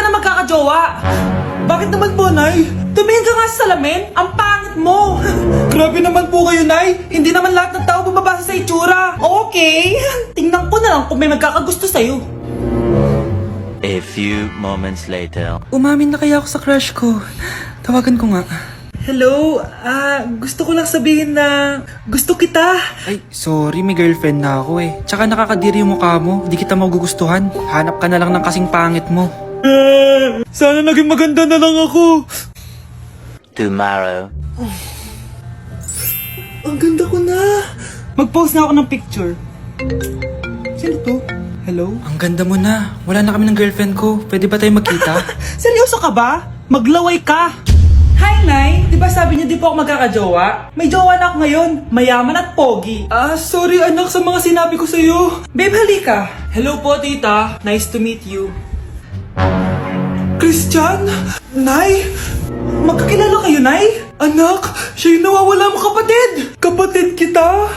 na magkakajowa. Bakit naman po, Nay? Tumingin ka nga sa salamin. Ang pangit mo. Grabe naman po kayo, Nay. Hindi naman lahat ng tao bumabasa sa itsura. Okay. Tingnan ko na lang kung may magkakagusto sa'yo. A few moments later. Umamin na kaya ako sa crush ko. Tawagan ko nga. Hello, gusto ko lang sabihin na gusto kita. Ay, sorry, may girlfriend na ako eh. Tsaka nakakadiri yung mukha mo, di kita magugustuhan. Hanap ka na lang ng kasing pangit mo. Sana naging maganda na lang ako. Tomorrow. Ang ganda ko na. Mag-post na ako ng picture. Sino to? Hello? Ang ganda mo na. Wala na kami ng girlfriend ko. Pwede ba tayo magkita? Seryoso ka ba? Maglaway ka. Hi, Nay! Di ba sabi niyo di po ako magkakajowa? May jowa na ako ngayon. Mayaman at pogi. Sorry anak sa mga sinabi ko sa'yo. Babe, halika. Hello po, tita. Nice to meet you. Christian? Nay? Magkakilala kayo, Nay? Anak, siya yung nawawala mo kapatid. Kapatid kita?